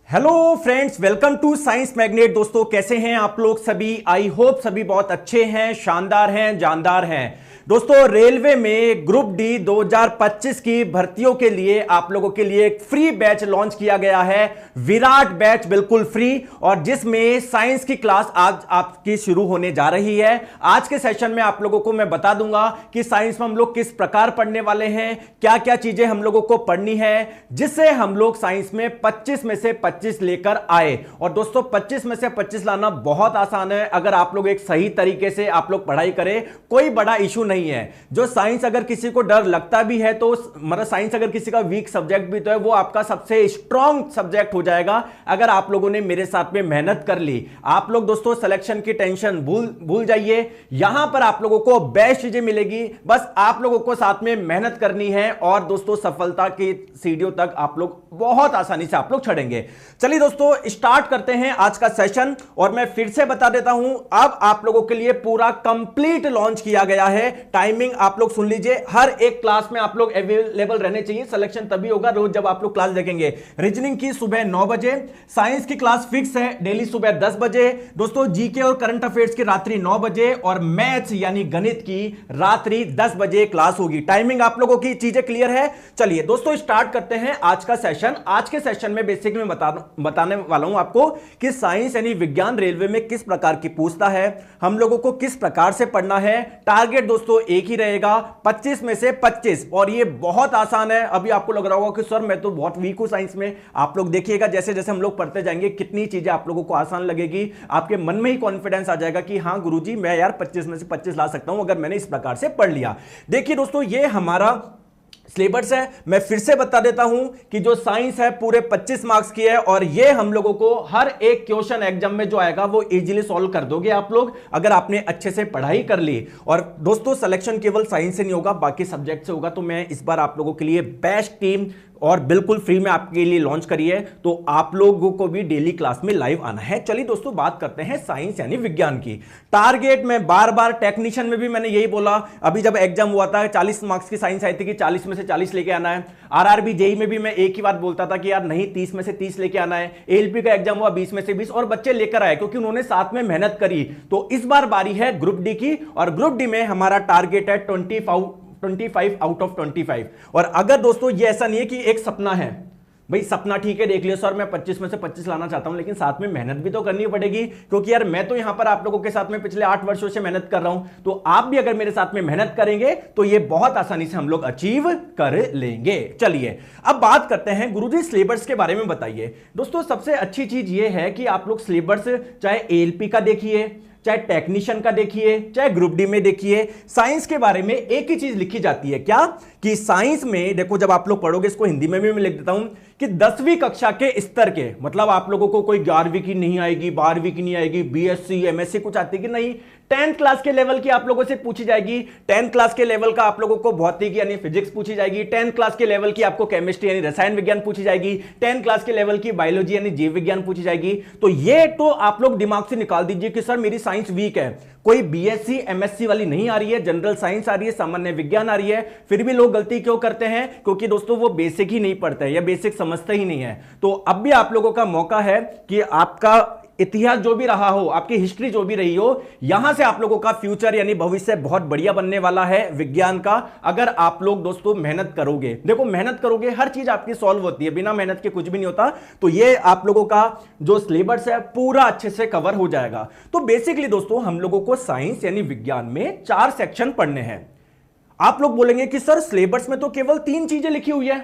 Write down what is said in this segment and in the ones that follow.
Hello friends, welcome to science magnet. दोस्तों कैसे हैं आप लोग सभी? आई होप सभी बहुत अच्छे हैं, शानदार हैं, जानदार हैं। दोस्तों रेलवे में ग्रुप डी 2025 की भर्तियों के लिए आप लोगों के लिए एक फ्री बैच लॉन्च किया गया है, विराट बैच, बिल्कुल फ्री, और जिसमें साइंस की क्लास आज आपकी शुरू होने जा रही है। आज के सेशन में आप लोगों को मैं बता दूंगा कि साइंस में हम लोग किस प्रकार पढ़ने वाले हैं, क्या क्या चीजें हम लोगों को पढ़नी है, जिससे हम लोग साइंस में 25 में से 25 लेकर आए। और दोस्तोस्तों 25 में से 25 लाना बहुत आसान है अगर आप लोग एक सही तरीके से आप लोग पढ़ाई करें, कोई बड़ा इशू नहीं है। जो साइंस अगर किसी को डर लगता भी है तो मतलब साइंस अगर किसी का वीक सब्जेक्ट भी तो है, वो आपका सबसे स्ट्रॉन्ग सब्जेक्ट हो जाएगा अगर आप लोगों ने मेरे साथ में मेहनत कर ली। आप लोग दोस्तों सिलेक्शन की टेंशन भूल जाइए, यहां पर आप लोगों को बेस्ट चीजें मिलेगी, बस आप लोगों को साथ में मेहनत करनी है और दोस्तों सफलता की सीढ़ियों तक आप लोग बहुत आसानी से आप लोग चढ़ेंगे। चलिए दोस्तों स्टार्ट करते हैं आज का सेशन। और मैं फिर से बता देता हूं, अब आप लोगों के लिए पूरा कंप्लीट लॉन्च किया गया है। टाइमिंग आप लोग सुन लीजिए, हर एक क्लास में आप लोग अवेलेबल रहने चाहिए। सिलेक्शन तभी होगा रोज जब आप लोग क्लास देखेंगे। रीजनिंग की सुबह 9 बजे, साइंस की क्लास फिक्स है डेली सुबह 10 बजे, दोस्तों जीके और करंट अफेयर्स की रात्रि 9 बजे, और मैथ्स यानी गणित की रात्रि 10 बजे क्लास होगी। टाइमिंग आप लोगों की चीजें क्लियर है? चलिए दोस्तों स्टार्ट करते हैं आज का सेशन। आज के सेशन में बेसिक में बताने वाला हूं आपको कि साइंस यानी विज्ञान रेलवे में किस प्रकार की पूछता है, हम लोगों को किस प्रकार से पढ़ना है। टारगेट दोस्तों एक ही रहेगा, 25 में से 25, और ये बहुत आसान है। अभी आपको लग रहा होगा कि सर मैं तो बहुत वीक हूं साइंस में। आप लोग देखिएगा जैसे जैसे हम लोग पढ़ते जाएंगे कितनी चीजें आप लोगों को आसान लगेगी, आपके मन में ही कॉन्फिडेंस आ जाएगा कि हां गुरुजी मैं यार 25 में से 25 ला सकता हूं अगर मैंने इस प्रकार से पढ़ लिया। देखिए दोस्तों ये हमारा सिलेबस है, मैं फिर से बता देता हूं कि जो साइंस है पूरे 25 मार्क्स की है, और ये हम लोगों को हर एक क्वेश्चन एग्जाम में जो आएगा वो इजीली सॉल्व कर दोगे आप लोग अगर आपने अच्छे से पढ़ाई कर ली। और दोस्तों सिलेक्शन केवल साइंस से नहीं होगा, बाकी सब्जेक्ट से होगा। तो मैं इस बार आप लोगों के लिए बेस्ट टीम और बिल्कुल फ्री में आपके लिए लॉन्च करी है, तो आप लोगों को भी डेली क्लास में लाइव आना है। चलिए दोस्तों बात करते हैं साइंस यानी विज्ञान की। टारगेट में बार बार टेक्नीशियन में भी मैंने यही बोला, अभी जब एग्जाम हुआ था 40 मार्क्स की साइंस आई थी कि 40 में से 40 लेके आना है। आरआरबी जेई में भी मैं एक ही बात बोलता था कि यार नहीं 30 में से 30 लेके आना है। एएलपी का एग्जाम हुआ 20 में से 20 और बच्चे लेकर आए क्योंकि उन्होंने साथ में मेहनत करी। तो इस बार बारी है ग्रुप डी की, और ग्रुप डी में हमारा टारगेट है 25 आउट ऑफ 25। और अगर दोस्तों ये ऐसा नहीं है कि एक सपना है, भाई सपना ठीक है देख लियो सर मैं 25 में से 25 लाना चाहता हूं, लेकिन साथ में मेहनत भी तो करनी पड़ेगी, क्योंकि यार मैं तो यहां पर आप लोगों के साथ में पिछले 8 वर्षों से मेहनत कर रहा हूं। तो आप भी अगर मेरे साथ में मेहनत करेंगे तो ये बहुत आसानी से हम लोग अचीव कर लेंगे। चलिए अब बात करते हैं गुरुजी सिलेबस के बारे में बताइए। दोस्तों सबसे अच्छी चीज ये है कि आप लोग सिलेबस चाहे एएलपी का देखिए, चाहे टेक्नीशियन का देखिए, चाहे ग्रुप डी में देखिए, साइंस के बारे में एक ही चीज लिखी जाती है, क्या कि साइंस में देखो जब आप लोग पढ़ोगे, इसको हिंदी में भी मैं लिख देता हूं कि 10वीं कक्षा के स्तर के, मतलब आप लोगों को कोई 11वीं की नहीं आएगी, 12वीं की नहीं आएगी, बीएससी एमएससी कुछ आती कि नहीं, 10th क्लास के लेवल की आप लोगों से पूछी जाएगी। 10th क्लास के लेवल का आप लोगों को भौतिकी यानी फिजिक्स पूछी जाएगी। 10th क्लास के लेवल की आपको केमिस्ट्री यानी रसायन विज्ञान पूछी जाएगी। 10th क्लास के लेवल की बायोलॉजी यानी जीव विज्ञान पूछी जाएगी। तो ये तो आप लोग दिमाग से निकाल दीजिए कि सर मेरी साइंस वीक है, कोई बीएससी एमएससी वाली नहीं आ रही है, जनरल साइंस आ रही है, सामान्य विज्ञान आ रही है। फिर भी लोग गलती क्यों करते हैं? क्योंकि दोस्तों वो बेसिक ही नहीं पढ़ते हैं या बेसिक समझते ही नहीं है। तो अब भी आप लोगों का मौका है कि आपका इतिहास जो भी रहा हो, आपकी हिस्ट्री जो भी रही हो, यहां से आप लोगों का फ्यूचर यानी भविष्य बहुत बढ़िया बनने वाला है विज्ञान का, अगर आप लोग दोस्तों मेहनत करोगे। देखो मेहनत करोगे हर चीज आपकी सॉल्व होती है, बिना मेहनत के कुछ भी नहीं होता। तो ये आप लोगों का जो सिलेबस है पूरा अच्छे से कवर हो जाएगा। तो बेसिकली दोस्तों हम लोगों को साइंस यानी विज्ञान में 4 सेक्शन पढ़ने हैं। आप लोग बोलेंगे कि सर सिलेबस में तो केवल 3 चीजें लिखी हुई है,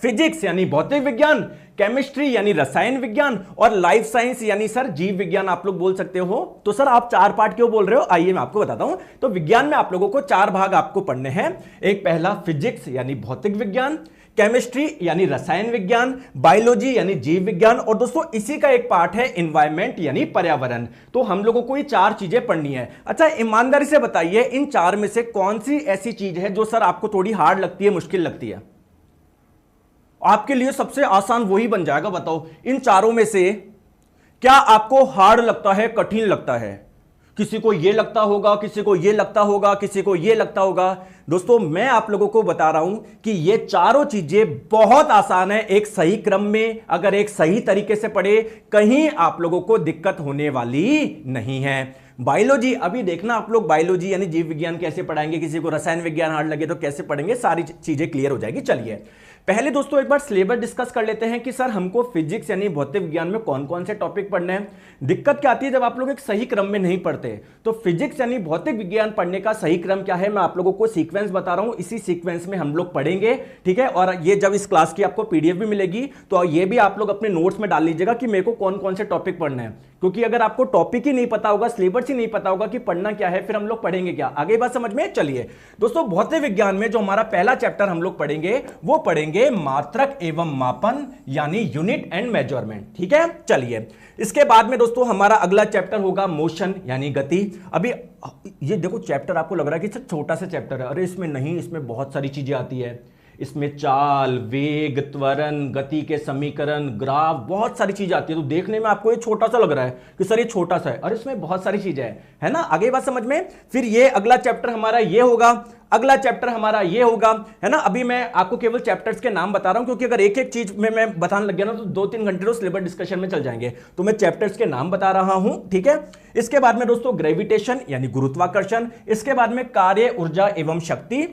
फिजिक्स यानी भौतिक विज्ञान, केमिस्ट्री यानी रसायन विज्ञान, और लाइफ साइंस यानी सर जीव विज्ञान आप लोग बोल सकते हो। तो सर आप 4 पार्ट क्यों बोल रहे हो? आइए मैं आपको बताता हूं। तो विज्ञान में आप लोगों को 4 भाग आपको पढ़ने हैं। एक पहला फिजिक्स यानी भौतिक विज्ञान, केमिस्ट्री यानी रसायन विज्ञान, बायोलॉजी यानी जीव विज्ञान, और दोस्तों इसी का एक पार्ट है एनवायरमेंट यानी पर्यावरण। तो हम लोगों को ये 4 चीजें पढ़नी है। अच्छा ईमानदारी से बताइए इन 4 में से कौन सी ऐसी चीज है जो सर आपको थोड़ी हार्ड लगती है, मुश्किल लगती है? आपके लिए सबसे आसान वही बन जाएगा। बताओ इन चारों में से क्या आपको हार्ड लगता है, कठिन लगता है? किसी को ये लगता होगा, किसी को ये लगता होगा, किसी को ये लगता होगा। दोस्तों मैं आप लोगों को बता रहा हूं कि ये चारों चीजें बहुत आसान है, एक सही क्रम में अगर एक सही तरीके से पढ़े कहीं आप लोगों को दिक्कत होने वाली नहीं है। बायोलॉजी, अभी देखना आप लोग बायोलॉजी यानी जीव विज्ञान कैसे पढ़ाएंगे, किसी को रसायन विज्ञान हार्ड लगे तो कैसे पढ़ेंगे, सारी चीजें क्लियर हो जाएगी। चलिए पहले दोस्तों एक बार सिलेबस डिस्कस कर लेते हैं कि सर हमको फिजिक्स यानी भौतिक विज्ञान में कौन कौन से टॉपिक पढ़ने हैं। दिक्कत क्या आती है जब आप लोग एक सही क्रम में नहीं पढ़ते। तो फिजिक्स यानी भौतिक विज्ञान पढ़ने का सही क्रम क्या है, मैं आप लोगों को सीक्वेंस बता रहा हूं, इसी सीक्वेंस में हम लोग पढ़ेंगे, ठीक है। और ये जब इस क्लास की आपको पीडीएफ भी मिलेगी तो ये भी आप लोग अपने नोट्स में डाल लीजिएगा कि मेरे को कौन कौन से टॉपिक पढ़ने हैं, क्योंकि अगर आपको टॉपिक ही नहीं पता होगा, सिलेबस ही नहीं पता होगा कि पढ़ना क्या है, फिर हम लोग पढ़ेंगे क्या, आगे बात समझ में। चलिए दोस्तों भौतिक विज्ञान में जो हमारा पहला चैप्टर हम लोग पढ़ेंगे वो पढ़ेंगे मात्रक एवं मापन यानी यूनिट एंड मेजरमेंट, ठीक है। चलिए इसके बाद में दोस्तों हमारा अगला चैप्टर होगा मोशन यानी गति। अभी ये देखो चैप्टर आपको लग रहा है कि छोटा सा चैप्टर है, अरे इसमें नहीं, इसमें बहुत सारी चीजें आती है। इसमें चाल, वेग, त्वरण, गति के समीकरण, ग्राफ, बहुत सारी चीजें आती है। तो देखने में आपको ये छोटा सा लग रहा है कि सर ये छोटा सा है, और इसमें बहुत सारी चीजें है ना, आगे बात समझ में। फिर ये अगला चैप्टर हमारा ये होगा, अगला चैप्टर हमारा ये होगा, है ना। अभी मैं आपको केवल चैप्टर्स के नाम बता रहा हूं, क्योंकि अगर एक एक चीज में मैं बताने लग गया ना तो 2-3 घंटे तो सिलेबस डिस्कशन में चल जाएंगे। तो मैं चैप्टर्स के नाम बता रहा हूं, ठीक है। इसके बाद में दोस्तों ग्रेविटेशन यानी गुरुत्वाकर्षण, इसके बाद में कार्य, ऊर्जा एवं शक्ति,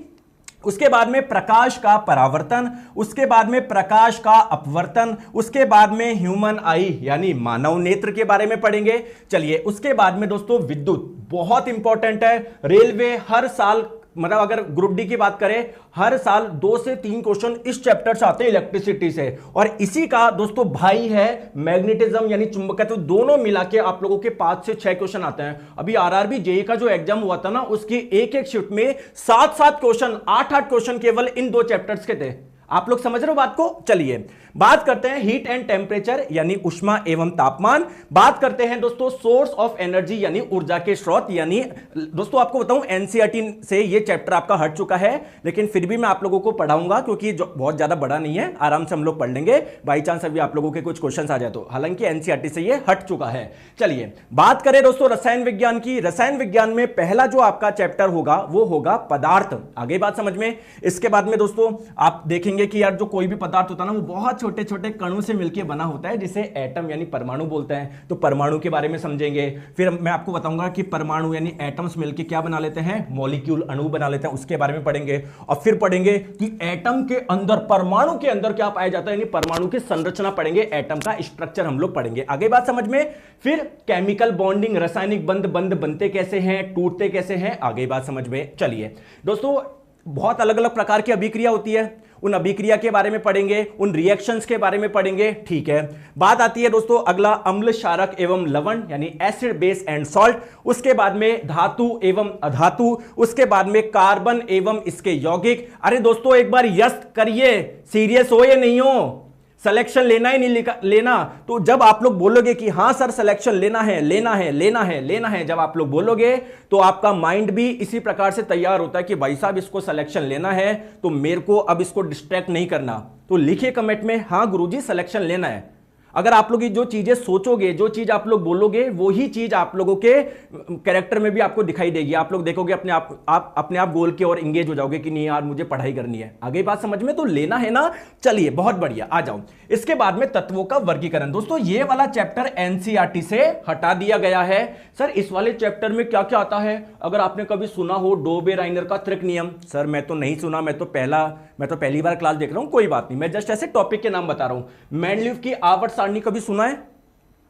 उसके बाद में प्रकाश का परावर्तन, उसके बाद में प्रकाश का अपवर्तन, उसके बाद में ह्यूमन आई यानी मानव नेत्र के बारे में पढ़ेंगे। चलिए उसके बाद में दोस्तों विद्युत बहुत इंपॉर्टेंट है। रेलवे हर साल, मतलब अगर ग्रुप डी की बात करें, हर साल 2 से 3 क्वेश्चन इस चैप्टर से आते हैं इलेक्ट्रिसिटी से, और इसी का दोस्तों भाई है मैग्नेटिज्म यानी चुंबकत्व। दोनों मिला के आप लोगों के 5 से 6 क्वेश्चन आते हैं। अभी आरआरबी जेई का जो एग्जाम हुआ था ना, उसकी एक एक शिफ्ट में 7-7 क्वेश्चन, 8-8 क्वेश्चन केवल इन 2 चैप्टर्स के थे। आप लोग समझ रहे हो बात को। चलिए बात करते हैं हीट एंड टेम्परेचर यानी उष्मा एवं तापमान। बात करते हैं दोस्तों सोर्स ऑफ एनर्जी यानी ऊर्जा के स्रोत। यानी दोस्तों आपको बताऊं एनसीईआरटी से ये चैप्टर आपका हट चुका है, लेकिन फिर भी मैं आप लोगों को पढ़ाऊंगा क्योंकि बहुत ज्यादा बड़ा नहीं है, आराम से हम लोग पढ़ लेंगे। बाई चांस अभी आप लोगों के कुछ क्वेश्चन आ जाए तो, हालांकि एनसीईआरटी से ये हट चुका है। चलिए बात करें दोस्तों रसायन विज्ञान की। रसायन विज्ञान में पहला जो आपका चैप्टर होगा वो होगा पदार्थ। आगे बात समझ में। इसके बाद में दोस्तों आप देखेंगे कि यार जो कोई भी पदार्थ होता है ना वो बहुत छोटे छोटे कणों से मिलकर बना होता है, जिसे एटम यानी परमाणु बोलते हैं। तो परमाणु के बारे में समझेंगे। फिर मैं आपको बताऊंगा कि परमाणु यानी एटम्स मिलकर क्या बना लेते हैं, मॉलिक्यूल, अणु बना लेते हैं, उसके बारे में पढ़ेंगे। और फिर पढ़ेंगे कि एटम के अंदर, परमाणु के अंदर क्या पाया जाता है, यानी परमाणु की संरचना पढ़ेंगे, एटम का स्ट्रक्चर हम लोग पढ़ेंगे। आगे बात समझ में। फिर केमिकल बॉन्डिंग, रासायनिक बंध बनते कैसे हैं, टूटते कैसे हैं, आगे बात समझ में। चलिए दोस्तों बहुत अलग अलग प्रकार की अभिक्रिया होती है, उन अभिक्रिया के बारे में पढ़ेंगे, उन रिएक्शंस के बारे में पढ़ेंगे, ठीक है। बात आती है दोस्तों अगला अम्ल, क्षारक एवं लवण यानी एसिड, बेस एंड सॉल्ट। उसके बाद में धातु एवं अधातु, उसके बाद में कार्बन एवं इसके यौगिक। अरे दोस्तों एक बार यस करिए, सीरियस हो या नहीं हो, सिलेक्शन लेना ही नहीं लेना। तो जब आप लोग बोलोगे कि हां सर सिलेक्शन लेना है, लेना है, लेना है, लेना है, जब आप लोग बोलोगे तो आपका माइंड भी इसी प्रकार से तैयार होता है कि भाई साहब इसको सिलेक्शन लेना है, तो मेरे को अब इसको डिस्ट्रैक्ट नहीं करना। तो लिखिए कमेंट में हां गुरुजी सिलेक्शन लेना है। अगर आप लोग जो चीजें सोचोगे, जो चीज आप लोग बोलोगे, वही चीज आप लोगों के कैरेक्टर में भी आपको दिखाई देगी। आप लोग देखोगे अपने आप गोल के और एंगेज हो जाओगे कि नहीं यार मुझे पढ़ाई करनी है। आगे बात समझ में, तो लेना है ना। चलिए बहुत बढ़िया, आ जाओ। इसके बाद में तत्वों का वर्गीकरण। दोस्तों ये वाला चैप्टर एनसीईआरटी से हटा दिया गया है। सर इस वाले चैप्टर में क्या क्या आता है, अगर आपने कभी सुना हो डोबे-राइनर का त्रिक नियम, सर मैं तो नहीं सुना, मैं तो पहली बार क्लास देख रहा हूं, कोई बात नहीं, मैं जस्ट ऐसे टॉपिक के नाम बता रहा हूं। मेंडलीव की आवर्त सारणी कभी सुना है?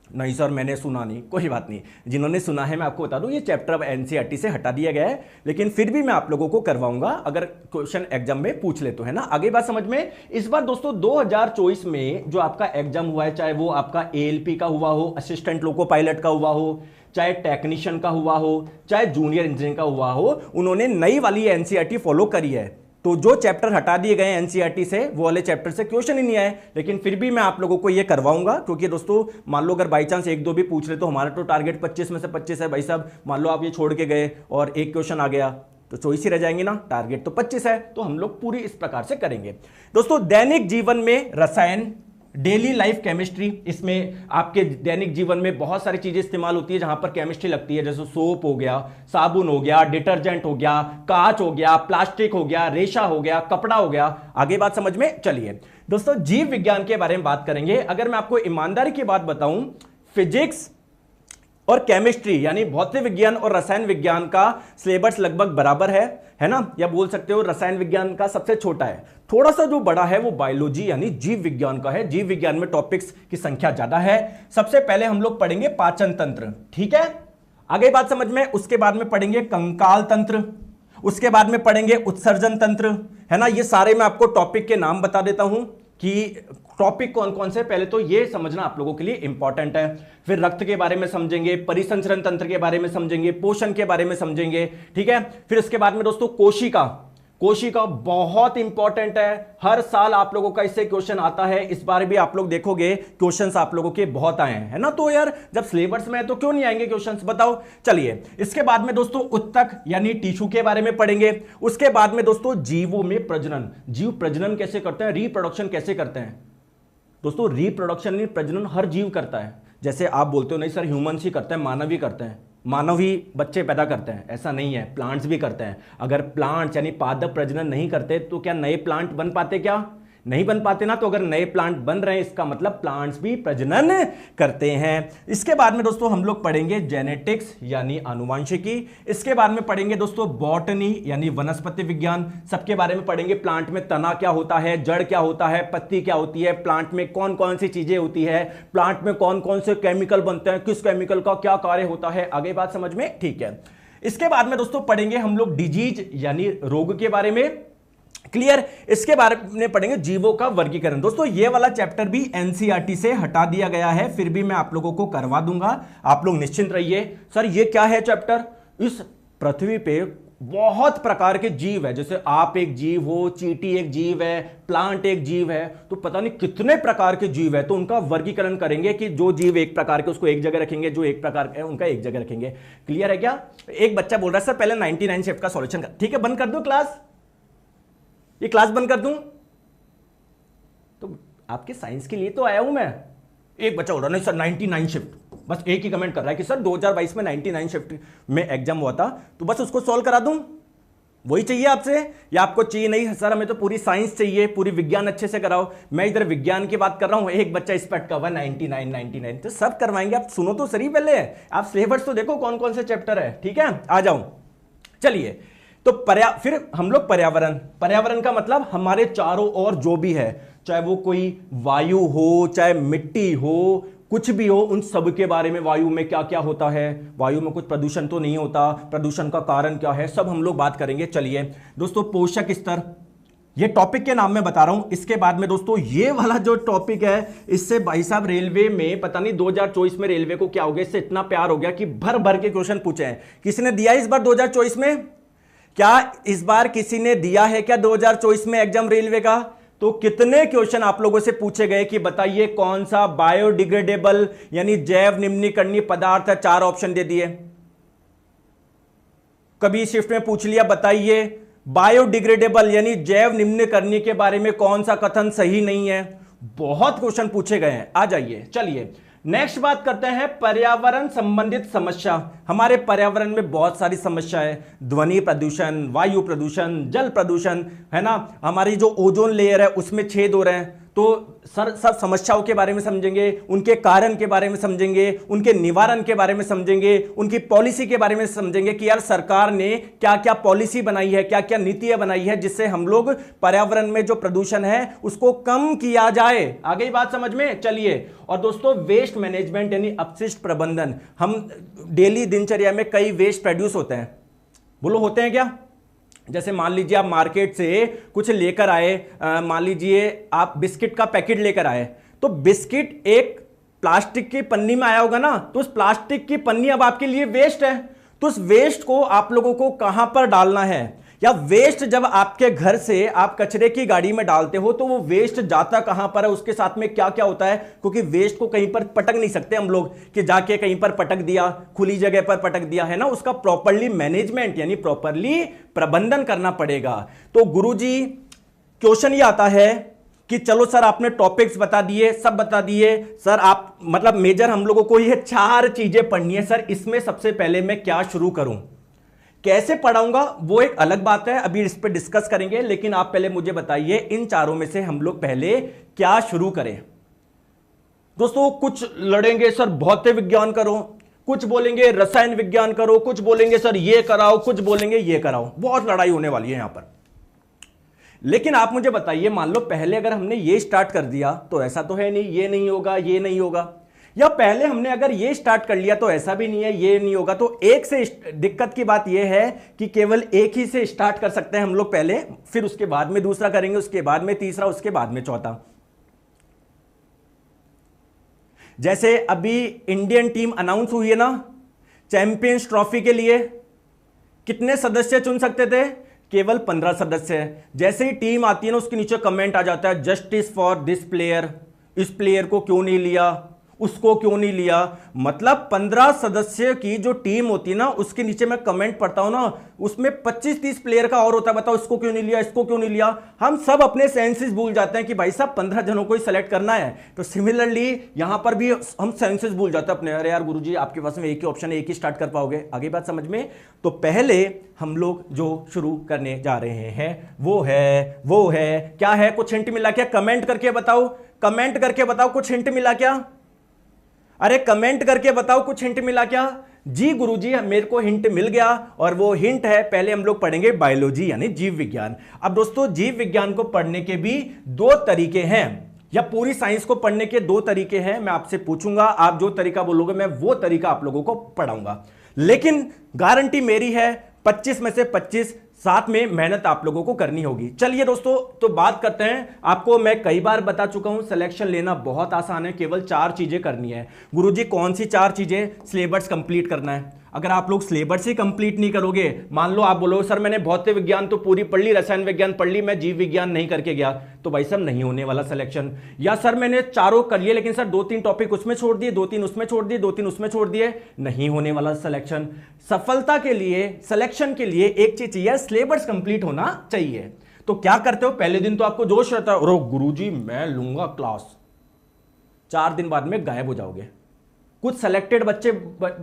नहीं सर मैंने सुना नहीं, कोई बात नहीं। जिन्होंने सुना है मैं आपको बता दूं ये चैप्टर अब एनसीईआरटी से हटा दिया गया है, लेकिन फिर भी मैं आप लोगों को करवाऊंगा अगर क्वेश्चन एग्जाम में पूछ ले तो, है ना। आगे बात समझ में। इस बार दोस्तों 2024 में जो आपका एग्जाम हुआ है, चाहे वो आपका एएलपी का हुआ हो, असिस्टेंट लोको पायलट का हुआ हो, चाहे टेक्नीशियन का हुआ हो, चाहे जूनियर इंजीनियर का हुआ हो, उन्होंने नई वाली एनसीईआरटी फॉलो करी है। तो जो चैप्टर हटा दिए गए एनसीईआरटी से, वो वाले चैप्टर से क्वेश्चन ही नहीं आए, लेकिन फिर भी मैं आप लोगों को ये करवाऊंगा, क्योंकि दोस्तों मान लो अगर बाई चांस 1-2 भी पूछ ले तो हमारा तो टारगेट 25 में से 25 है भाई साहब। मान लो आप ये छोड़ के गए और एक क्वेश्चन आ गया तो 24 ही रह जाएंगे ना, टारगेट तो 25 है, तो हम लोग पूरी इस प्रकार से करेंगे। दोस्तों दैनिक जीवन में रसायन डेली लाइफ केमिस्ट्री, इसमें आपके दैनिक जीवन में बहुत सारी चीजें इस्तेमाल होती है जहां पर केमिस्ट्री लगती है, जैसे सोप हो गया, साबुन हो गया, डिटर्जेंट हो गया, कांच हो गया, प्लास्टिक हो गया, रेशा हो गया, कपड़ा हो गया। आगे बात समझ में? चलिए दोस्तों, जीव विज्ञान के बारे में बात करेंगे। अगर मैं आपको ईमानदारी की बात बताऊं, फिजिक्स और केमिस्ट्री यानी भौतिक विज्ञान और रसायन विज्ञान का सिलेबस लगभग बराबर है ना, या बोल सकते हो रसायन विज्ञान का सबसे छोटा है। थोड़ा सा जो बड़ा है वो बायोलॉजी यानी जीव विज्ञान का है। जीव विज्ञान में टॉपिक्स की संख्या ज्यादा है। सबसे पहले हम लोग पढ़ेंगे पाचन तंत्र, ठीक है, आगे बात समझ में। उसके बाद में पढ़ेंगे कंकाल तंत्र, उसके बाद में पढ़ेंगे उत्सर्जन तंत्र, है ना। ये सारे मैं आपको टॉपिक के नाम बता देता हूं कि टॉपिक कौन कौन से, पहले तो ये समझना आप लोगों के लिए इंपॉर्टेंट है। फिर रक्त के बारे में समझेंगे, परिसंचरण तंत्र के बारे में समझेंगे, पोषण के बारे में समझेंगे, ठीक है। फिर उसके बाद में दोस्तों कोशिका बहुत इंपॉर्टेंट है। हर साल आप लोगों का इससे क्वेश्चन आता है। इस बार भी आप लोग देखोगे क्वेश्चंस आप लोगों के बहुत आए हैं, है ना। तो यार जब सिलेबस में है तो क्यों नहीं आएंगे क्वेश्चंस, बताओ। चलिए, इसके बाद में दोस्तों उत्तक यानी टिश्यू के बारे में पढ़ेंगे। उसके बाद में दोस्तों जीवों में प्रजनन, जीव प्रजनन कैसे करते हैं, रिप्रोडक्शन कैसे करते हैं। दोस्तों रिप्रोडक्शन नहीं, प्रजनन हर जीव करता है। जैसे आप बोलते हो नहीं सर ह्यूमंस ही करते हैं, मानव ही करते हैं, मानव ही बच्चे पैदा करते हैं, ऐसा नहीं है, प्लांट्स भी करते हैं। अगर प्लांट्स यानी पादप प्रजनन नहीं करते तो क्या नए प्लांट बन पाते, क्या नहीं बन पाते ना। तो अगर नए प्लांट बन रहे हैं इसका मतलब प्लांट्स भी प्रजनन करते हैं। इसके बाद में दोस्तों हम लोग पढ़ेंगे जेनेटिक्स यानी आनुवंशिकी। इसके बाद में पढ़ेंगे दोस्तों बॉटनी यानी वनस्पति विज्ञान, सबके बारे में पढ़ेंगे। प्लांट में तना क्या होता है, जड़ क्या होता है, पत्ती क्या होती है, प्लांट में कौन कौन सी चीजें होती है, प्लांट में कौन कौन से केमिकल बनते हैं, किस केमिकल का क्या कार्य होता है। आगे बात समझ में, ठीक है। इसके बाद में दोस्तों पढ़ेंगे हम लोग डिजीज यानी रोग के बारे में, क्लियर। इसके बारे में पढ़ेंगे जीवों का वर्गीकरण। दोस्तों ये वाला चैप्टर भी एनसीईआरटी से हटा दिया गया है, फिर भी मैं आप लोगों को करवा दूंगा, आप लोग निश्चिंत रहिए। सर ये क्या है चैप्टर, इस पृथ्वी पे बहुत प्रकार के जीव है, जैसे आप एक जीव हो, चींटी एक जीव है, प्लांट एक जीव है, तो पता नहीं कितने प्रकार के जीव है। तो उनका वर्गीकरण करेंगे कि जो जीव एक प्रकार के उसको एक जगह रखेंगे, जो एक प्रकार के उनका एक जगह रखेंगे। क्लियर है क्या। एक बच्चा बोल रहा है सर पहले 99 शिफ्ट का सॉल्यूशन कर, ठीक है बंद कर दो क्लास, ये क्लास बंद कर दूं। तो आपके साइंस के लिए तो आया हूं मैं। एक बच्चा बोल रहा नहीं सर 99 शिफ्ट, बस एक ही कमेंट कर रहा है कि सर 2022 में 99 शिफ्ट में एग्जाम हुआ था, तो बस उसको सॉल्व करा दूं, वही चाहिए आपसे, या आपको चाहिए नहीं सर हमें तो पूरी साइंस चाहिए, पूरी विज्ञान अच्छे से कराओ। मैं इधर विज्ञान की बात कर रहा हूं, एक बच्चा इस पर अटका हुआ 99 तो सब करवाएंगे। आप सुनो तो सही पहले, आप सिलेबस तो देखो कौन कौन से चैप्टर है, ठीक है। आ जाओ, चलिए। तो फिर हम लोग पर्यावरण का मतलब हमारे चारों ओर जो भी है, चाहे वो कोई वायु हो, चाहे मिट्टी हो, कुछ भी हो, उन सब के बारे में। वायु में क्या क्या होता है, वायु में कुछ प्रदूषण तो नहीं होता, प्रदूषण का कारण क्या है, सब हम लोग बात करेंगे। चलिए दोस्तों, पोषक स्तर, ये टॉपिक के नाम में बता रहा हूं। इसके बाद में दोस्तों ये वाला जो टॉपिक है, इससे भाई साहब रेलवे में पता नहीं 2024 में रेलवे को क्या हो गया, इससे इतना प्यार हो गया कि भर भर के क्वेश्चन पूछे हैं। किसी ने दिया इस बार 2024 में, क्या इस बार किसी ने दिया है क्या 2024 में एग्जाम रेलवे का। तो कितने क्वेश्चन आप लोगों से पूछे गए कि बताइए कौन सा बायोडिग्रेडेबल यानी जैव निम्नीकरणीय पदार्थ है, 4 ऑप्शन दे दिए। कभी शिफ्ट में पूछ लिया बताइए बायोडिग्रेडेबल यानी जैव निम्नीकरणीय के बारे में कौन सा कथन सही नहीं है। बहुत क्वेश्चन पूछे गए हैं। आ जाइए, चलिए नेक्स्ट बात करते हैं पर्यावरण संबंधित समस्या। हमारे पर्यावरण में बहुत सारी समस्या है, ध्वनि प्रदूषण, वायु प्रदूषण, जल प्रदूषण, है ना। हमारी जो ओजोन लेयर है उसमें छेद हो रहे हैं। तो सर सब समस्याओं के बारे में समझेंगे, उनके कारण के बारे में समझेंगे, उनके निवारण के बारे में समझेंगे, उनकी पॉलिसी के बारे में समझेंगे कि यार सरकार ने क्या क्या पॉलिसी बनाई है, क्या क्या नीतियां बनाई है, जिससे हम लोग पर्यावरण में जो प्रदूषण है उसको कम किया जाए। आ गई बात समझ में। चलिए, और दोस्तों वेस्ट मैनेजमेंट यानी अपशिष्ट प्रबंधन। हम डेली दिनचर्या में कई वेस्ट प्रोड्यूस होते हैं, बोलो होते हैं क्या। जैसे मान लीजिए आप मार्केट से कुछ लेकर आए, मान लीजिए आप बिस्किट का पैकेट लेकर आए, तो बिस्किट एक प्लास्टिक की पन्नी में आया होगा ना, तो उस प्लास्टिक की पन्नी अब आपके लिए वेस्ट है। तो उस वेस्ट को आप लोगों को कहां पर डालना है, या वेस्ट जब आपके घर से आप कचरे की गाड़ी में डालते हो तो वो वेस्ट जाता कहां पर है, उसके साथ में क्या क्या होता है। क्योंकि वेस्ट को कहीं पर पटक नहीं सकते हम लोग कि जाके कहीं पर पटक दिया, खुली जगह पर पटक दिया, है ना। उसका प्रॉपरली मैनेजमेंट यानी प्रॉपरली प्रबंधन करना पड़ेगा। तो गुरुजी क्वेश्चन ये आता है कि चलो सर आपने टॉपिक्स बता दिए, सब बता दिए सर, आप मतलब मेजर हम लोगों को ये 4 चीजें पढ़नी है सर, इसमें सबसे पहले मैं क्या शुरू करूं, कैसे पढ़ाऊंगा वो एक अलग बात है, अभी इस पे डिस्कस करेंगे। लेकिन आप पहले मुझे बताइए इन चारों में से हम लोग पहले क्या शुरू करें। दोस्तों कुछ लड़ेंगे सर भौतिक विज्ञान करो, कुछ बोलेंगे रसायन विज्ञान करो, कुछ बोलेंगे सर ये कराओ, कुछ बोलेंगे ये कराओ, बहुत लड़ाई होने वाली है यहां पर। लेकिन आप मुझे बताइए, मान लो पहले अगर हमने ये स्टार्ट कर दिया तो ऐसा तो है नहीं, ये नहीं होगा, ये नहीं होगा, या पहले हमने अगर ये स्टार्ट कर लिया तो ऐसा भी नहीं है, ये नहीं होगा। तो एक से दिक्कत की बात ये है कि केवल एक ही से स्टार्ट कर सकते हैं हम लोग पहले, फिर उसके बाद में दूसरा करेंगे, उसके बाद में तीसरा, उसके बाद में चौथा। जैसे अभी इंडियन टीम अनाउंस हुई है ना चैंपियंस ट्रॉफी के लिए, कितने सदस्य चुन सकते थे? केवल 15 सदस्य है। जैसे ही टीम आती है ना उसके नीचे कमेंट आ जाता है जस्टिस फॉर दिस प्लेयर, इस प्लेयर को क्यों नहीं लिया, उसको क्यों नहीं लिया। मतलब 15 सदस्य की जो टीम होती है ना उसके नीचे मैं कमेंट पढ़ता हूं ना, उसमें 25-30 प्लेयर का और होता है, बताओ इसको क्यों नहीं लिया, इसको क्यों नहीं लिया। हम सब अपने सेंसेस भूल जाते हैं कि भाई साहब 15 जनों को ही सेलेक्ट करना है। तो सिमिलरली यहां पर भी हम सेंसेस भूल जाते हैं अपने, अरे यार गुरुजी आपके पास में एक ही ऑप्शन है, एक ही स्टार्ट कर पाओगे, आगे बात समझ में। तो पहले हम लोग जो शुरू करने जा रहे हैं वो है क्या है, कुछ हिंट मिला क्या? कमेंट करके बताओ, कमेंट करके बताओ कुछ हिंट मिला क्या? अरे कमेंट करके बताओ कुछ हिंट मिला क्या? जी गुरुजी मेरे को हिंट मिल गया, और वो हिंट है पहले हम लोग पढ़ेंगे बायोलॉजी यानी जीव विज्ञान। अब दोस्तों जीव विज्ञान को पढ़ने के भी 2 तरीके हैं, या पूरी साइंस को पढ़ने के 2 तरीके हैं। मैं आपसे पूछूंगा, आप जो तरीका बोलोगे मैं वो तरीका आप लोगों को पढ़ाऊंगा, लेकिन गारंटी मेरी है 25 में से 25, साथ में मेहनत आप लोगों को करनी होगी। चलिए दोस्तों तो बात करते हैं। आपको मैं कई बार बता चुका हूं सिलेक्शन लेना बहुत आसान है, केवल 4 चीजें करनी है। गुरुजी कौन सी 4 चीजें? सिलेबस कंप्लीट करना है। अगर आप लोग सिलेबस ही कंप्लीट नहीं करोगे, मान लो आप बोलो सर मैंने भौतिक विज्ञान तो पूरी पढ़ ली, रसायन विज्ञान पढ़ ली, मैं जीव विज्ञान नहीं करके गया, तो भाई साहब नहीं होने वाला सिलेक्शन। या सर मैंने चारों कर लिए लेकिन सर 2-3 टॉपिक उसमें छोड़ दिए, 2-3 उसमें छोड़ दिए, 2-3 उसमें छोड़ दिए, नहीं होने वाला सिलेक्शन। सफलता के लिए, सिलेक्शन के लिए एक चीज चाहिए, सिलेबस कंप्लीट होना चाहिए। तो क्या करते हो, पहले दिन तो आपको जोश रहता है, अरे गुरुजी मैं लूंगा क्लास, 4 दिन बाद में गायब हो जाओगे। कुछ सेलेक्टेड बच्चे,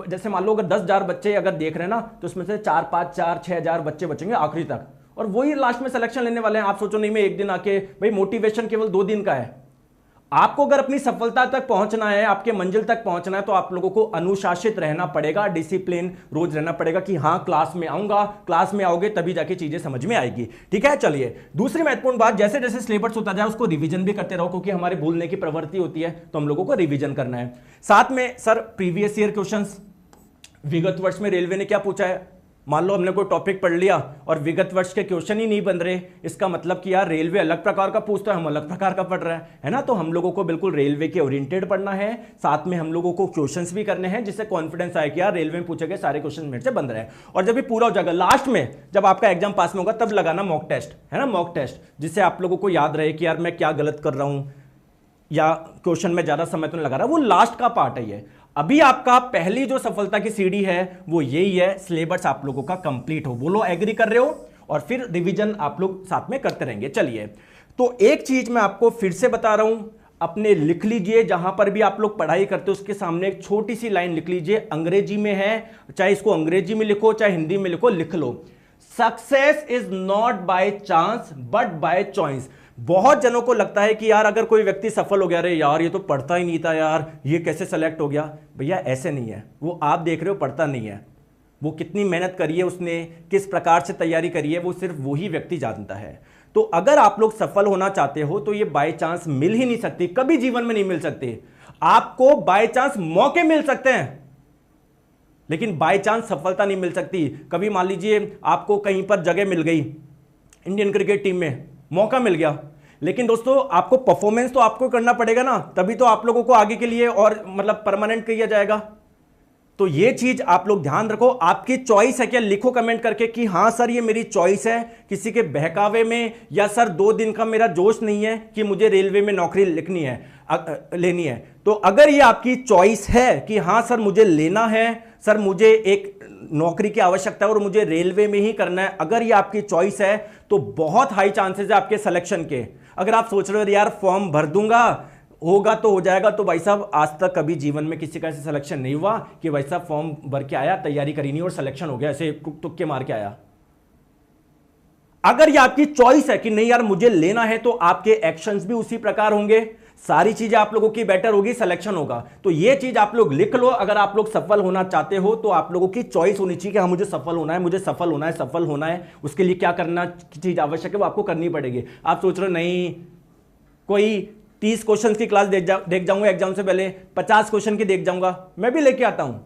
जैसे मान लो अगर 10,000 बच्चे अगर देख रहे हैं ना, तो उसमें से 4-5-4-6,000 बच्चे बचेंगे आखिरी तक, और वही लास्ट में सिलेक्शन लेने वाले हैं। आप सोचो नहीं मैं एक दिन आके, भाई मोटिवेशन केवल 2 दिन का है। आपको अगर अपनी सफलता तक पहुंचना है, आपके मंजिल तक पहुंचना है, तो आप लोगों को अनुशासित रहना पड़ेगा, डिसिप्लिन रोज रहना पड़ेगा कि हाँ क्लास में आऊंगा, क्लास में आओगे तभी जाके चीजें समझ में आएगी। ठीक है, चलिए दूसरी महत्वपूर्ण बात, जैसे जैसे सिलेबस होता जाए उसको रिवीजन भी करते रहो, क्योंकि हमारे भूलने की प्रवृत्ति होती है, तो हम लोगों को रिवीजन करना है। साथ में सर प्रीवियस ईयर क्वेश्चंस, विगत वर्ष में रेलवे ने क्या पूछा है, मान लो हमने कोई टॉपिक पढ़ लिया और विगत वर्ष के क्वेश्चन ही नहीं बन रहे, इसका मतलब कि यार रेलवे अलग प्रकार का पूछता है, हम अलग प्रकार का पढ़ रहे हैं, है ना। तो हम लोगों को बिल्कुल रेलवे के ओरिएंटेड पढ़ना है, साथ में हम लोगों को क्वेश्चंस भी करने हैं, जिससे कॉन्फिडेंस आए कि यार रेलवे में पूछे गए सारे क्वेश्चन मेरे से बन रहे हैं। और जब भी पूरा हो जाएगा, लास्ट में जब आपका एग्जाम पास में होगा, तब लगाना मॉक टेस्ट, है ना, मॉक टेस्ट, जिससे आप लोगों को याद रहे कि यार मैं क्या गलत कर रहा हूं, या क्वेश्चन में ज्यादा समय तो नहीं लगा रहा। वो लास्ट का पार्ट है ये। अभी आपका पहली जो सफलता की सीढ़ी है वो यही है, सिलेबस आप लोगों का कंप्लीट हो। बोलो एग्री कर रहे हो? और फिर रिवीजन आप लोग साथ में करते रहेंगे। चलिए, तो एक चीज मैं आपको फिर से बता रहा हूं, अपने लिख लीजिए, जहां पर भी आप लोग पढ़ाई करते हो उसके सामने एक छोटी सी लाइन लिख लीजिए, अंग्रेजी में है, चाहे इसको अंग्रेजी में लिखो चाहे हिंदी में लिखो, लिख लो, success is not by chance but by choice. बहुत जनों को लगता है कि यार अगर कोई व्यक्ति सफल हो गया, अरे यार ये तो पढ़ता ही नहीं था यार, ये कैसे सेलेक्ट हो गया। भैया ऐसे नहीं है, वो आप देख रहे हो पढ़ता नहीं है, वो कितनी मेहनत करी है उसने, किस प्रकार से तैयारी करी है, वो सिर्फ वही व्यक्ति जानता है। तो अगर आप लोग सफल होना चाहते हो तो ये बाय चांस मिल ही नहीं सकती, कभी जीवन में नहीं मिल सकती। आपको बाय चांस मौके मिल सकते हैं लेकिन बाय चांस सफलता नहीं मिल सकती। कभी मान लीजिए आपको कहीं पर जगह मिल गई, इंडियन क्रिकेट टीम में मौका मिल गया, लेकिन दोस्तों आपको परफॉर्मेंस तो आपको करना पड़ेगा ना, तभी तो आप लोगों को आगे के लिए और मतलब परमानेंट किया जाएगा। तो ये चीज आप लोग ध्यान रखो। आपकी चॉइस है क्या, लिखो कमेंट करके कि हां सर ये मेरी चॉइस है, किसी के बहकावे में, या सर 2 दिन का मेरा जोश नहीं है कि मुझे रेलवे में नौकरी लिखनी है, लेनी है। तो अगर ये आपकी चॉइस है कि हां सर मुझे लेना है, सर मुझे एक नौकरी की आवश्यकता है और मुझे रेलवे में ही करना है, अगर ये आपकी चॉइस है तो बहुत हाई चांसेस है आपके सिलेक्शन के। अगर आप सोच रहे हो यार फॉर्म भर दूंगा, होगा तो हो जाएगा, तो भाई साहब आज तक कभी जीवन में किसी का ऐसे सिलेक्शन नहीं हुआ कि भाई साहब फॉर्म भर के आया, तैयारी करी नहीं और सिलेक्शन हो गया, ऐसे तुक्के मार के आया। अगर ये आपकी चॉइस है कि नहीं यार मुझे लेना है, तो आपके एक्शंस भी उसी प्रकार होंगे, सारी चीजें आप लोगों की बेटर होगी, सिलेक्शन होगा। तो ये चीज आप लोग लिख लो, अगर आप लोग सफल होना चाहते हो तो आप लोगों की चॉइस होनी चाहिए कि हाँ मुझे सफल होना है, मुझे सफल होना है, सफल होना है, उसके लिए क्या करना चीज आवश्यक है वो आपको करनी पड़ेगी। आप सोच रहे हो नहीं कोई 30 क्वेश्चन की क्लास देख जाऊंगा एग्जाम से पहले, 50 क्वेश्चन की देख जाऊंगा, मैं भी लेके आता हूं,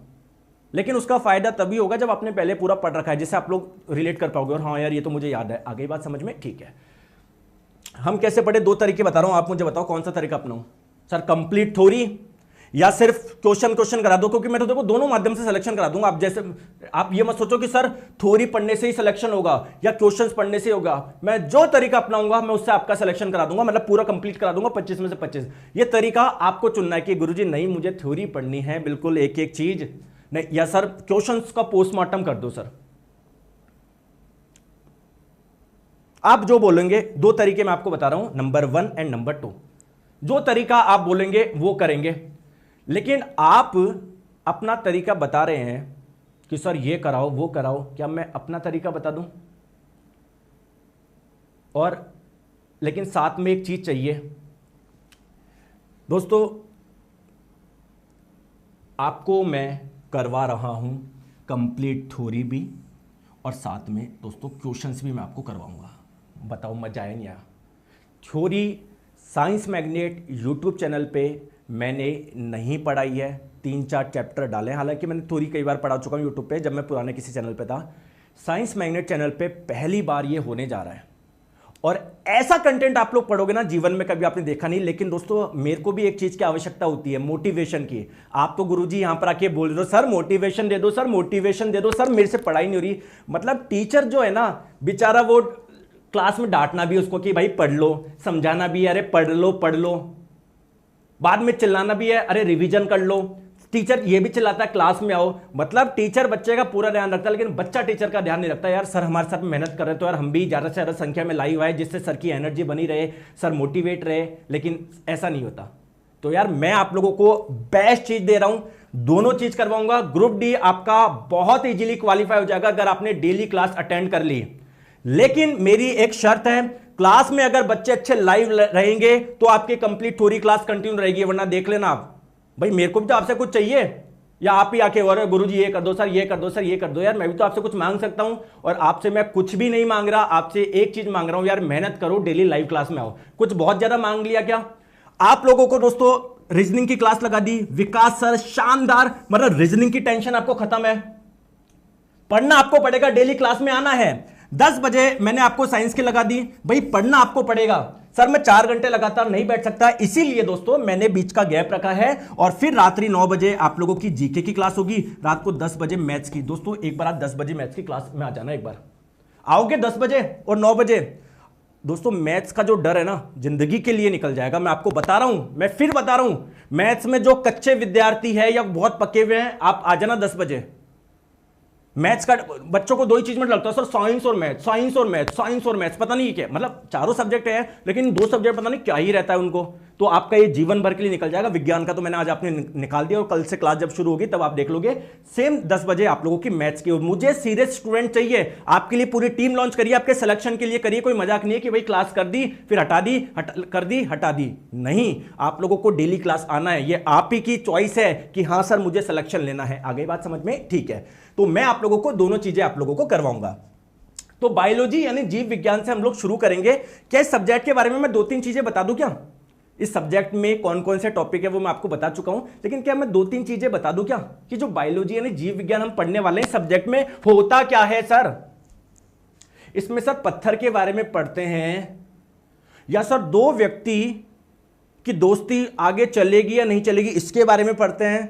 लेकिन उसका फायदा तभी होगा जब आपने पहले पूरा पढ़ रखा है, जिससे आप लोग रिलेट कर पाओगे और हाँ यार ये तो मुझे याद है। आगे बात समझ में? ठीक है, हम कैसे पढ़े, 2 तरीके बता रहा हूं, आप मुझे बताओ कौन सा तरीका अपनाऊं। सर कंप्लीट थ्योरी या सिर्फ क्वेश्चन करा दो, क्योंकि मैं तो देखो दोनों माध्यम से सिलेक्शन करा दूंगा। आप जैसे आप ये मत सोचो कि सर थ्योरी पढ़ने से ही सिलेक्शन होगा या क्वेश्चंस पढ़ने से होगा, मैं जो तरीका अपनाऊंगा मैं उससे आपका सिलेक्शन करा दूंगा, मतलब पूरा कंप्लीट करा दूंगा 25 में से 25। ये तरीका आपको चुनना है कि गुरुजी नहीं मुझे थ्योरी पढ़नी है बिल्कुल एक एक चीज नहीं, या सर क्वेश्चंस का पोस्टमार्टम कर दो। सर आप जो बोलेंगे, 2 तरीके मैं आपको बता रहा हूं, नंबर 1 एंड नंबर 2। जो तरीका आप बोलेंगे वो करेंगे, लेकिन आप अपना तरीका बता रहे हैं कि सर ये कराओ वो कराओ, क्या मैं अपना तरीका बता दूं? और लेकिन साथ में एक चीज चाहिए दोस्तों, आपको मैं करवा रहा हूं कंप्लीट थ्योरी भी और साथ में दोस्तों क्वेश्चंस भी मैं आपको करवाऊंगा। बताओ मजा आया नहीं आया? Theory science magnet YouTube channel पे मैंने नहीं पढ़ाई है, 3-4 चैप्टर डाले, हालांकि मैंने थ्योरी कई बार पढ़ा चुका हूं यूट्यूब पे जब मैं पुराने किसी चैनल पे था। साइंस मैग्नेट चैनल पे पहली बार ये होने जा रहा है, और ऐसा कंटेंट आप लोग पढ़ोगे ना जीवन में कभी आपने देखा नहीं। लेकिन दोस्तों मेरे को भी एक चीज की आवश्यकता होती है, मोटिवेशन की। आप तो गुरुजी यहां पर आके बोल रहे हो सर मोटिवेशन दे दो, सर मोटिवेशन दे दो, सर मेरे से पढ़ाई नहीं हो रही। मतलब टीचर जो है ना बेचारा, वो क्लास में डांटना भी उसको कि भाई पढ़ लो, समझाना भी है अरे पढ़ लो, बाद में चिल्लाना भी है अरे रिवीजन कर लो। टीचर ये भी चिल्लाता है क्लास में आओ। मतलब टीचर बच्चे का पूरा ध्यान रखता है, लेकिन बच्चा टीचर का ध्यान नहीं रखता। यार सर हमारे साथ मेहनत कर रहे तो यार हम भी ज्यादा से ज्यादा संख्या में लाइव आए, जिससे सर की एनर्जी बनी रहे, सर मोटिवेट रहे, लेकिन ऐसा नहीं होता। तो यार मैं आप लोगों को बेस्ट चीज दे रहा हूं, दोनों चीज करवाऊंगा। ग्रुप डी आपका बहुत इजीली क्वालिफाई हो जाएगा अगर आपने डेली क्लास अटेंड कर ली। लेकिन मेरी एक शर्त है, क्लास में अगर बच्चे अच्छे लाइव रहेंगे तो आपकी कंप्लीट थ्योरी क्लास कंटिन्यू रहेगी, वरना देख लेना आप भाई मेरे को भी तो आपसे कुछ चाहिए, या आप ही आके और गुरुजी ये कर दो सर, ये कर दो सर, ये कर दो। यार मैं भी तो आपसे कुछ मांग सकता हूं, और आपसे मैं कुछ भी नहीं मांग रहा, आपसे एक चीज मांग रहा हूं, यार मेहनत करो, डेली लाइव क्लास में आओ। कुछ बहुत ज्यादा मांग लिया क्या आप लोगों को? दोस्तों रीजनिंग की क्लास लगा दी, विकास सर शानदार, मतलब रीजनिंग की टेंशन आपको खत्म है। पढ़ना आपको पड़ेगा, डेली क्लास में आना है। 10 बजे मैंने आपको साइंस की लगा दी, भाई पढ़ना आपको पड़ेगा। सर मैं 4 घंटे लगातार नहीं बैठ सकता, इसीलिए दोस्तों मैंने बीच का गैप रखा है, और फिर रात्रि 9 बजे आप लोगों की जीके की क्लास होगी, रात को 10 बजे मैथ्स की। दोस्तों एक बार आप 10 बजे मैथ्स की क्लास में आ जाना, एक बार आओगे 10 बजे और 9 बजे। दोस्तों मैथ्स का जो डर है ना जिंदगी के लिए निकल जाएगा, मैं आपको बता रहा हूं, मैं फिर बता रहा हूं। मैथ्स में जो कच्चे विद्यार्थी है या बहुत पके हुए हैं, आप आ जाना 10 बजे। मैथ्स का बच्चों को 2 ही चीज में लगता है सर, साइंस और मैथ, साइंस और मैथ, साइंस और मैथ्स, पता नहीं क्या, मतलब चारों सब्जेक्ट है लेकिन 2 सब्जेक्ट पता नहीं क्या ही रहता है उनको। तो आपका ये जीवन भर के लिए निकल जाएगा। विज्ञान का तो मैंने आज आपने निकाल दिया, और कल से क्लास जब शुरू होगी तब आप देख लोगे सेम 10 बजे आप लोगों की मैथ्स की। और मुझे सीरियस स्टूडेंट चाहिए, आपके लिए पूरी टीम लॉन्च करिए, आपके सिलेक्शन के लिए करिए। कोई मजाक नहीं है कि भाई क्लास कर दी फिर हटा दी, कर दी हटा दी, नहीं, आप लोगों को डेली क्लास आना है। ये आप ही की चॉइस है कि हाँ सर मुझे सिलेक्शन लेना है। आगे बात समझ में? ठीक है, तो मैं आप लोगों को दोनों चीजें आप लोगों को करवाऊंगा। तो बायोलॉजी यानी जीव विज्ञान से हम लोग शुरू करेंगे। क्या इस सब्जेक्ट के बारे में मैं 2-3 चीजें बता दूं? क्या इस सब्जेक्ट में कौन कौन से टॉपिक है वो मैं आपको बता चुका हूं, लेकिन क्या मैं 2-3 चीजें बता दूं क्या कि जो बायोलॉजी यानी जीव विज्ञान हम पढ़ने वाले हैं सब्जेक्ट में होता क्या है? सर इसमें सर पत्थर के बारे में पढ़ते हैं, या सर 2 व्यक्ति की दोस्ती आगे चलेगी या नहीं चलेगी इसके बारे में पढ़ते हैं?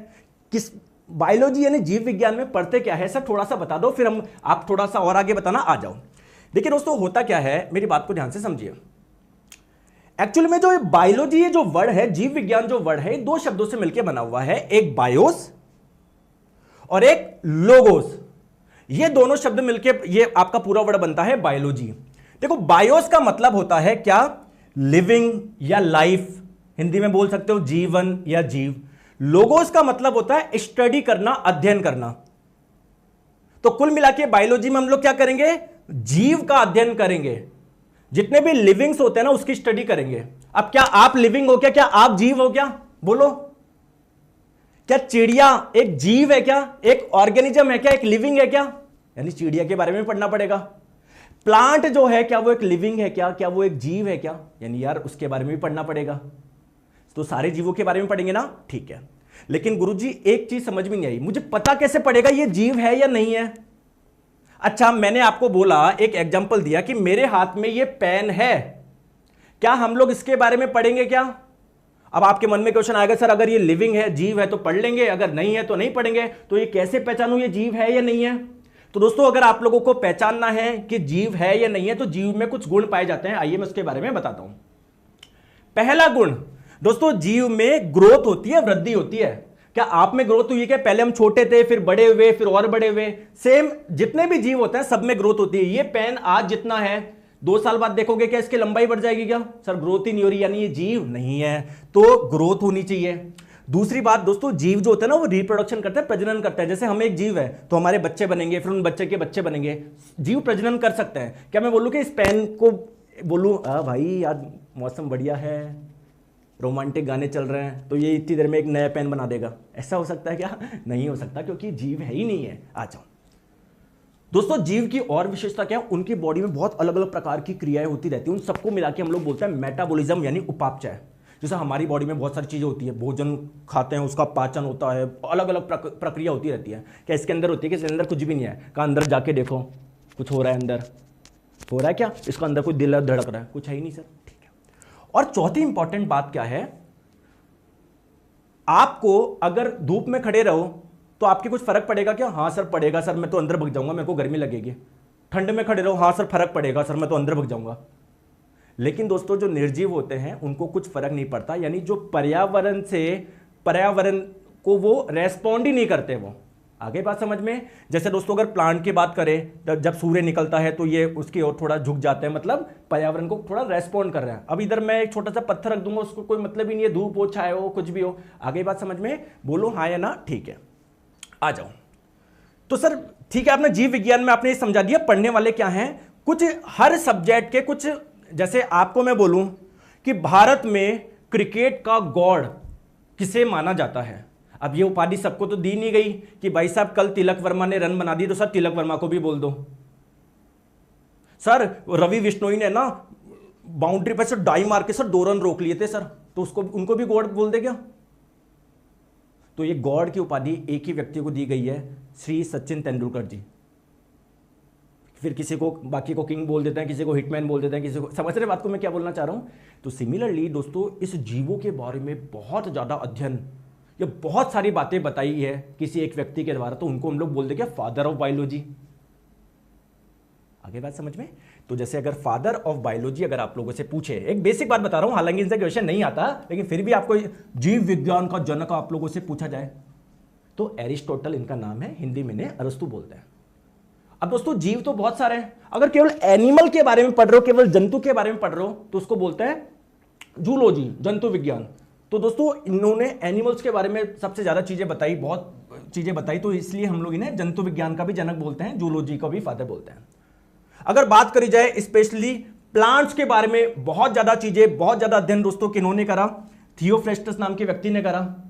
किस बायोलॉजी यानी जीव विज्ञान में पढ़ते क्या है? सर थोड़ा सा बता दो, फिर हम आप थोड़ा सा और आगे बताना आ जाओ। देखिए दोस्तों होता क्या है, मेरी बात को ध्यान से समझिए। एक्चुअली में जो बायोलॉजी ये जो वर्ड है, जीव विज्ञान जो वर्ड है, 2 शब्दों से मिलकर बना हुआ है, एक बायोस और एक लोगोस। ये दोनों शब्द मिलकर ये आपका पूरा वर्ड बनता है बायोलॉजी। देखो बायोस का मतलब होता है क्या? लिविंग या लाइफ, हिंदी में बोल सकते हो जीवन या जीव। लोगोस का मतलब होता है स्टडी करना, अध्ययन करना। तो कुल मिला के बायोलॉजी में हम लोग क्या करेंगे, जीव का अध्ययन करेंगे। जितने भी लिविंग्स होते हैं ना उसकी स्टडी करेंगे। अब क्या आप लिविंग हो क्या आप जीव हो क्या, बोलो। क्या चिड़िया एक जीव है क्या, एक ऑर्गेनिज्म है क्या, एक लिविंग है क्या? यानी चिड़िया के बारे में पढ़ना पड़ेगा। प्लांट जो है क्या वो एक लिविंग है क्या वो एक जीव है क्या, यानी यार उसके बारे में भी पढ़ना पड़ेगा। तो सारे जीवों के बारे में पढ़ेंगे ना, ठीक है। लेकिन गुरुजी एक चीज समझ में नहीं आई, मुझे पता कैसे पड़ेगा ये जीव है या नहीं है? अच्छा, मैंने आपको बोला, एक एग्जांपल दिया कि मेरे हाथ में ये पेन है, क्या हम लोग इसके बारे में पढ़ेंगे क्या? अब आपके मन में क्वेश्चन आएगा, सर अगर ये लिविंग है, जीव है तो पढ़ लेंगे, अगर नहीं है तो नहीं पढ़ेंगे। तो ये कैसे पहचानूं ये जीव है या नहीं है? तो दोस्तों अगर आप लोगों को पहचानना है कि जीव है या नहीं है, तो जीव में कुछ गुण पाए जाते हैं। आइए मैं उसके बारे में बताता हूं। पहला गुण दोस्तों, जीव में ग्रोथ होती है, वृद्धि होती है। क्या आप में ग्रोथ हुई है क्या? पहले हम छोटे थे, फिर बड़े हुए, फिर और बड़े हुए। सेम जितने भी जीव होते हैं सब में ग्रोथ होती है। ये पेन आज जितना है 2 साल बाद देखोगे क्या इसकी लंबाई बढ़ जाएगी क्या? सर ग्रोथ ही नहीं हो रही, यानी ये जीव नहीं है। तो ग्रोथ होनी चाहिए। दूसरी बात दोस्तों, जीव जो होते हैं ना वो रिप्रोडक्शन करते हैं, प्रजनन करते हैं। जैसे हम एक जीव है तो हमारे बच्चे बनेंगे, फिर उन बच्चे के बच्चे बनेंगे। जीव प्रजनन कर सकते हैं। क्या मैं बोलूं कि इस पेन को बोलूं भाई आज मौसम बढ़िया है, रोमांटिक गाने चल रहे हैं, तो ये इतनी देर में एक नया पेन बना देगा? ऐसा हो सकता है क्या? नहीं हो सकता, क्योंकि जीव है ही नहीं है। आ जाओ दोस्तों, जीव की और विशेषता क्या है, उनकी बॉडी में बहुत अलग अलग प्रकार की क्रियाएं होती रहती हैं। उन सबको मिला के हम लोग बोलते हैं मेटाबॉलिज्म, यानी उपापचय। जैसे हमारी बॉडी में बहुत सारी चीजें होती है, भोजन खाते हैं उसका पाचन होता है, अलग अलग प्रक्रिया होती रहती है। क्या इसके अंदर होती है कि इसके अंदर कुछ भी नहीं है? कहा अंदर जाके देखो कुछ हो रहा है, अंदर हो रहा है क्या? इसका अंदर कोई दिल धड़क रहा है? कुछ है ही नहीं सर, ठीक है। और चौथी इंपॉर्टेंट बात क्या है, आपको अगर धूप में खड़े रहो तो आपके कुछ फर्क पड़ेगा क्या? हाँ सर पड़ेगा सर, मैं तो अंदर भग जाऊंगा, मेरे को गर्मी लगेगी। ठंड में खड़े रहो, हाँ सर फर्क पड़ेगा सर, मैं तो अंदर भग जाऊंगा। लेकिन दोस्तों जो निर्जीव होते हैं उनको कुछ फर्क नहीं पड़ता, यानी जो पर्यावरण को वो रेस्पॉन्ड ही नहीं करते। वो आगे बात समझ में? जैसे दोस्तों अगर प्लांट की बात करें, जब सूर्य निकलता है तो ये उसकी ओर थोड़ा झुक जाते हैं, मतलब पर्यावरण को थोड़ा रेस्पॉन्ड कर रहे हैं। अब इधर मैं एक छोटा सा पत्थर रख दूंगा, उसको कोई मतलब ही नहीं है, धूप हो छाया हो कुछ भी हो। आगे बात समझ में? बोलो हाँ या ना, ठीक है। आ जाओ। तो सर ठीक है, आपने जीव विज्ञान में आपने ये समझा दिया पढ़ने वाले क्या हैं। कुछ हर सब्जेक्ट के कुछ, जैसे आपको मैं बोलूं कि भारत में क्रिकेट का गॉड किसे माना जाता है? अब ये उपाधि सबको तो दी नहीं गई कि भाई साहब कल तिलक वर्मा ने रन बना दी तो सर तिलक वर्मा को भी बोल दो। सर रवि बिश्नोई ने ना बाउंड्री पर से डाई मार के सर 2 रन रोक लिए थे सर, तो उसको उनको भी गॉड बोल दे क्या? तो ये गॉड की उपाधि एक ही व्यक्ति को दी गई है, श्री सचिन तेंदुलकर जी। फिर किसी को, बाकी को किंग बोल देते हैं, किसी को हिटमैन बोल देते हैं, किसी को, समझ रहे बात को मैं क्या बोलना चाह रहा हूं? तो सिमिलरली दोस्तों इस जीवों के बारे में बहुत ज्यादा अध्ययन, ये बहुत सारी बातें बताई है किसी एक व्यक्ति के द्वारा, तो उनको हम लोग बोल देंगे फादर ऑफ बायोलॉजी। आगे बात समझ में? तो जैसे अगर फादर ऑफ बायोलॉजी अगर आप लोगों से पूछे, एक बेसिक बात बता रहा हूं, हालांकि इनसे क्वेश्चन नहीं आता, लेकिन फिर भी आपको जीव विज्ञान का जनक आप लोगों से पूछा जाए तो एरिस्टोटल इनका नाम है, हिंदी में इन्हें अरस्तु बोलते हैं। अब दोस्तों जीव तो बहुत सारे हैं, अगर केवल एनिमल के बारे में पढ़ रहे हो, केवल जंतु के बारे में पढ़ रहे हो, तो उसको बोलते हैं जूलॉजी, जंतु विज्ञान। तो दोस्तों इन्होंने एनिमल्स के बारे में सबसे ज्यादा चीजें बताई, बहुत चीजें बताई, तो इसलिए हम लोग इन्हें जंतु विज्ञान का भी जनक बोलते हैं, जूलॉजी का भी फादर बोलते हैं। अगर बात करी जाए स्पेशली प्लांट्स के बारे में, बहुत ज्यादा चीजें, बहुत ज्यादा अध्ययन दोस्तों किन्होंने करा? थियोफ्रेस्टस नाम के व्यक्ति ने करा।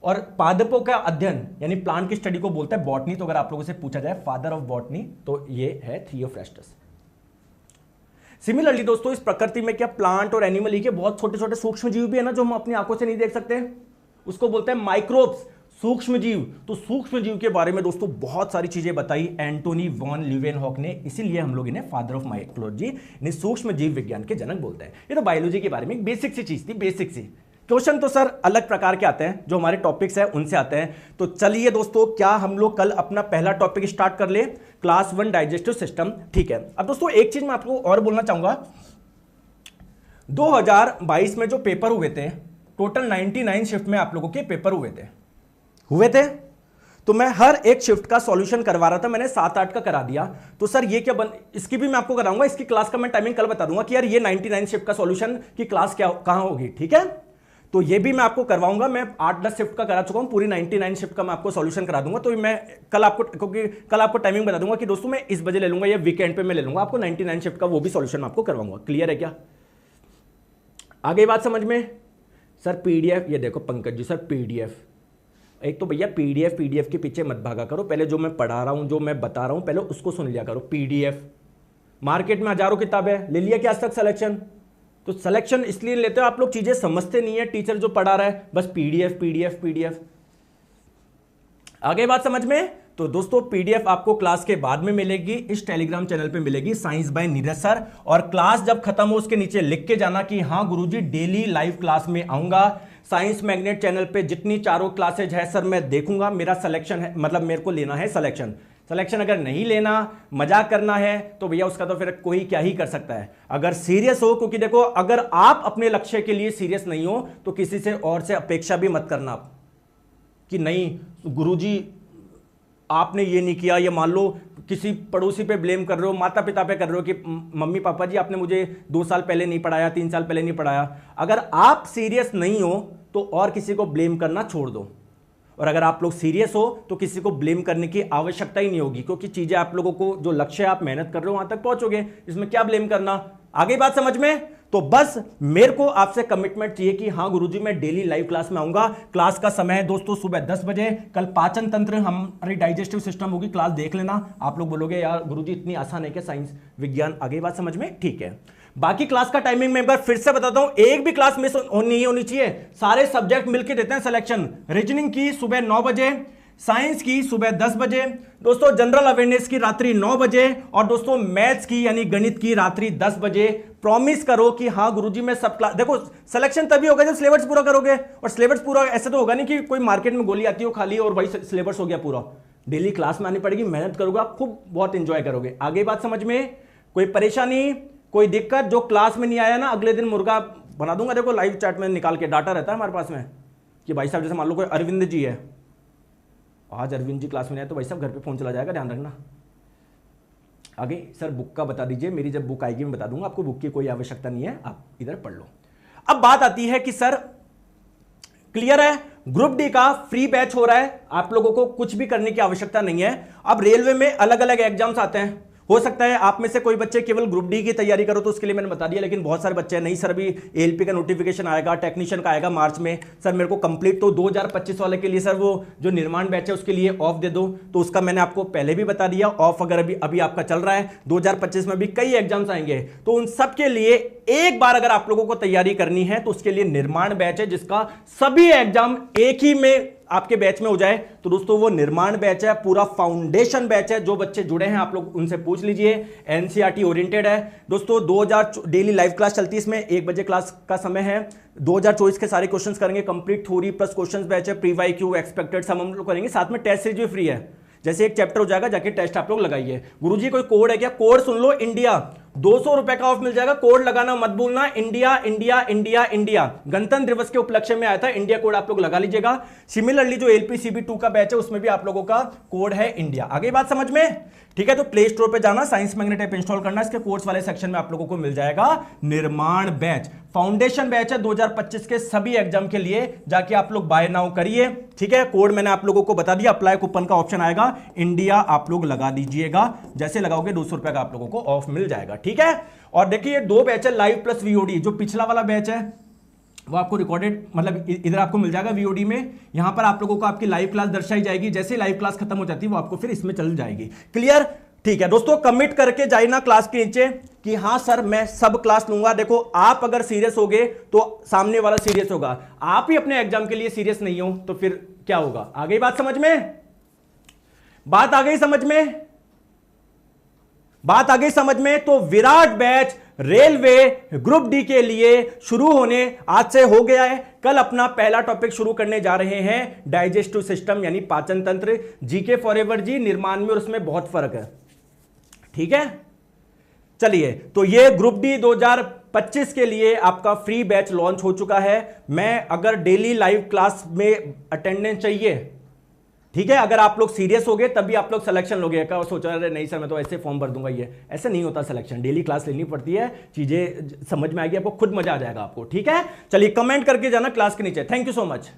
और पादपों का अध्ययन यानी प्लांट की स्टडी को बोलते हैं बॉटनी। तो अगर आप लोगों से पूछा जाए फादर ऑफ बॉटनी तो ये है थियोफ्रेस्टस। सिमिलरली दोस्तों इस प्रकृति में क्या प्लांट और एनिमल ही के बहुत छोटे छोटे सूक्ष्म जीव भी है ना, जो हम अपनी आंखों से नहीं देख सकते, उसको बोलते हैं माइक्रोब्स, सूक्ष्म जीव। तो सूक्ष्म जीव के बारे में दोस्तों बहुत सारी चीजें बताई एंटोनी वॉन लीवेनहॉक ने, इसीलिए हम लोग इन्हें फादर ऑफ माइक्रोलॉजी, इन्हें सूक्ष्म जीव विज्ञान के जनक बोलते हैं। ये तो बायोलॉजी के बारे में एक बेसिक सी चीज थी, बेसिक सी। क्वेश्चन तो सर अलग प्रकार के आते हैं, जो हमारे टॉपिक्स है उनसे आते हैं। तो चलिए दोस्तों, क्या हम लोग कल अपना पहला टॉपिक स्टार्ट कर ले, क्लास 1 डाइजेस्टिव सिस्टम, ठीक है। अब दोस्तों एक चीज मैं आपको और बोलना चाहूंगा, 2022 में जो पेपर हुए थे, टोटल 99 शिफ्ट में आप लोगों के पेपर हुए थे। तो मैं हर एक शिफ्ट का सॉल्यूशन करवा रहा था, मैंने 7-8 का करा दिया। तो सर ये क्या इसकी भी मैं आपको कराऊंगा, इसकी क्लास का मैं टाइमिंग कल बता दूंगा कि यार ये 99 शिफ्ट का सॉल्यूशन की क्लास क्या कहां होगी, ठीक है। तो ये भी मैं आपको करवाऊंगा, मैं 8-10 शिफ्ट का करा चुका हूं, पूरी 99 शिफ्ट का मैं आपको सॉल्यूशन करा दूंगा। तो मैं कल आपको, क्योंकि कल आपको टाइमिंग बता दूंगा कि दोस्तों मैं इस बजे ले लूंगा या वीकेंड पे मैं ले लूंगा, आपको 99 शिफ्ट का वो भी सॉल्यूशन मैं आपको करवाऊंगा। क्लियर है क्या, आगे बात समझ में। सर पीडीएफ, ये देखो पंकज जी, सर पीडीएफ, एक तो भैया पीडीएफ के पीछे मत भागा करो, पहले जो मैं पढ़ा रहा हूं, जो मैं बता रहा हूं, पहले उसको सुन लिया करो। पीडीएफ, मार्केट में हजारों किताबें, ले लिया क्या आज तक सिलेक्शन? तो सिलेक्शन इसलिए लेते हो आप लोग, चीजें समझते नहीं है, टीचर जो पढ़ा रहा है बस पीडीएफ। आगे बात समझ में। तो दोस्तों पीडीएफ आपको क्लास के बाद में मिलेगी, इस टेलीग्राम चैनल पे मिलेगी, साइंस बाय नीरज सर। और क्लास जब खत्म हो उसके नीचे लिख के जाना कि हाँ गुरुजी डेली लाइव क्लास में आऊंगा, साइंस मैग्नेट चैनल पे जितनी चारों क्लासेज है सर मैं देखूंगा, मेरा सिलेक्शन है, मतलब मेरे को लेना है सिलेक्शन अगर नहीं लेना, मजाक करना है तो भैया उसका तो फिर कोई क्या ही कर सकता है। अगर सीरियस हो, क्योंकि देखो अगर आप अपने लक्ष्य के लिए सीरियस नहीं हो तो किसी से और से अपेक्षा भी मत करना आप कि नहीं गुरुजी आपने ये नहीं किया, या मान लो किसी पड़ोसी पे ब्लेम कर रहे हो, माता पिता पे कर रहे हो कि मम्मी पापा जी आपने मुझे 2 साल पहले नहीं पढ़ाया, 3 साल पहले नहीं पढ़ाया। अगर आप सीरियस नहीं हो तो और किसी को ब्लेम करना छोड़ दो, और अगर आप लोग सीरियस हो तो किसी को ब्लेम करने की आवश्यकता ही नहीं होगी, क्योंकि चीजें आप लोगों को जो लक्ष्य है आप मेहनत कर रहे हो वहां तक पहुंचोगे, इसमें क्या ब्लेम करना। आगे बात समझ में। तो बस मेरे को आपसे कमिटमेंट चाहिए कि हाँ गुरुजी मैं डेली लाइव क्लास में आऊंगा। क्लास का समय है दोस्तों सुबह 10 बजे। कल पाचन तंत्र, हमारी डाइजेस्टिव सिस्टम होगी, क्लास देख लेना। आप लोग बोलोगे यार गुरुजी इतनी आसान है क्या साइंस विज्ञान, आगे बात समझ में, ठीक है। बाकी क्लास का टाइमिंग मैं एक बार फिर से बताता हूं, एक भी क्लास मिस नहीं होनी चाहिए, सारे सब्जेक्ट मिलकर देते हैं सिलेक्शन। रीजनिंग की सुबह 9 बजे, साइंस की सुबह 10 बजे, दोस्तों जनरल अवेयरनेस की रात्रि 9 बजे, और दोस्तों मैथ्स की यानी गणित की रात्रि 10 बजे। प्रॉमिस करो कि हाँ गुरुजी मैं सब क्लास, देखो सिलेक्शन तभी होगा जब सिलेबस पूरा करोगे, और सिलेबस पूरा ऐसे तो होगा नहीं कि कोई मार्केट में गोली आती हो खाली और भाई सिलेबस हो गया पूरा। डेली क्लास में आनी पड़ेगी, मेहनत करोगे आप, खूब बहुत इंजॉय करोगे। आगे बात समझ में, कोई परेशानी कोई दिक्कत, जो क्लास में नहीं आया ना अगले दिन मुर्गा बना दूंगा। देखो लाइव चैट में निकाल के डाटा रहता है हमारे पास में कि भाई साहब जैसे मान लो कोई अरविंद जी है, आज अरविंद जी क्लास में नहीं आए तो भाई साहब घर पे फोन चला जाएगा, ध्यान रखना। आगे सर बुक का बता दीजिए, मेरी जब बुक आएगी मैं बता दूंगा आपको, बुक की कोई आवश्यकता नहीं है, आप इधर पढ़ लो। अब बात आती है कि सर क्लियर है, ग्रुप डी का फ्री बैच हो रहा है, आप लोगों को कुछ भी करने की आवश्यकता नहीं है। अब रेलवे में अलग अलग एग्जाम्स आते हैं, हो सकता है आप में से कोई बच्चे केवल ग्रुप डी की तैयारी करो तो उसके लिए मैंने बता दिया, लेकिन बहुत सारे बच्चे नहीं सर अभी एलपी का नोटिफिकेशन आएगा, टेक्नीशियन का आएगा मार्च में, सर मेरे को कंप्लीट तो 2025 वाले के लिए सर वो जो निर्माण बैच है उसके लिए ऑफ दे दो, तो उसका मैंने आपको पहले भी बता दिया। ऑफ अगर अभी आपका चल रहा है, 2025 में भी कई एग्जाम्स आएंगे, तो उन सब के लिए एक बार अगर आप लोगों को तैयारी करनी है तो उसके लिए निर्माण बैच है, जिसका सभी एग्जाम एक ही में आपके बैच में हो जाए, तो दोस्तों वो निर्माण बैच है, पूरा फाउंडेशन बैच है। जो बच्चे जुड़े हैं आप लोग उनसे पूछ लीजिए, एनसीईआरटी ओरिएंटेड है दोस्तों। 2000 डेली लाइव क्लास चलती है, इसमें 1 बजे क्लास का समय है। 2024 के सारे क्वेश्चंस करेंगे, complete theory plus questions batch है, प्री वाई क्यू एक्सपेक्टेड सब हम लोग करेंगे, साथ में टेस्ट सीरीज भी फ्री है। जैसे एक चैप्टर हो जाएगा जाके टेस्ट आप लोग लगाइए। गुरुजी कोई कोड है क्या? कोड सुन लो, इंडिया 200 रुपए का ऑफ मिल जाएगा, कोड लगाना मत भूलना, इंडिया इंडिया इंडिया इंडिया। गणतंत्र दिवस के उपलक्ष्य में आया था, इंडिया कोड आप लोग लगा लीजिएगा। सिमिलरली जो एलपीसीबी 2 का बैच है उसमें भी आप लोगों का कोड है इंडिया। आगे बात समझ में, ठीक है। तो प्ले स्टोर पे जाना, साइंस मैग्नेट ऐप इंस्टॉल करना, इसके कोर्स वाले सेक्शन में आप लोगों को मिल जाएगा निर्माण बैच, फाउंडेशन बैच है 2025 के सभी एग्जाम के लिए, जाके आप लोग बाय नाउ करिए, ठीक है। कोड मैंने आप लोगों को बता दिया, अप्लाई कूपन का ऑप्शन आएगा, इंडिया आप लोग लगा दीजिएगा, जैसे लगाओगे 200 रुपए का आप लोगों को ऑफ मिल जाएगा, ठीक है। और देखिए 2 बैच है, लाइव प्लस वीओडी। जो पिछला वाला बैच है वो आपको रिकॉर्डेड, मतलब इधर आपको मिल जाएगा वीओडी में, यहां पर आप लोगों को आपकी लाइव क्लास दर्शाई जाएगी, जैसे लाइव क्लास खत्म हो जाती है वो आपको फिर इसमें चल जाएगी। क्लियर, ठीक है दोस्तों। कमिट करके जाइए ना क्लास के नीचे कि हाँ सर मैं सब क्लास लूंगा। देखो आप अगर सीरियस होगे तो सामने वाला सीरियस होगा, आप ही अपने एग्जाम के लिए सीरियस नहीं हो तो फिर क्या होगा। आगे बात समझ में, बात आ गई समझ में, बात आ गई समझ में। तो Virat batch railway group D के लिए शुरू होने आज से हो गया है। कल अपना पहला टॉपिक शुरू करने जा रहे हैं, डाइजेस्टिव सिस्टम यानी पाचन तंत्र। जीके फॉरएवर जी, निर्माण में और उसमें बहुत फर्क है, ठीक है। चलिए, तो ये ग्रुप डी 2025 के लिए आपका फ्री बैच लॉन्च हो चुका है। मैं अगर डेली लाइव क्लास में अटेंडेंस चाहिए, ठीक है, अगर आप लोग सीरियस हो गए तभी आप लोग सिलेक्शन लोगे। और सोचा अरे नहीं सर मैं तो ऐसे फॉर्म भर दूंगा, ये ऐसे नहीं होता सिलेक्शन। डेली क्लास लेनी पड़ती है, चीजें समझ में आएगी आपको, खुद मजा आ जाएगा आपको। ठीक है, चलिए कमेंट करके जाना क्लास के नीचे। Thank you so much.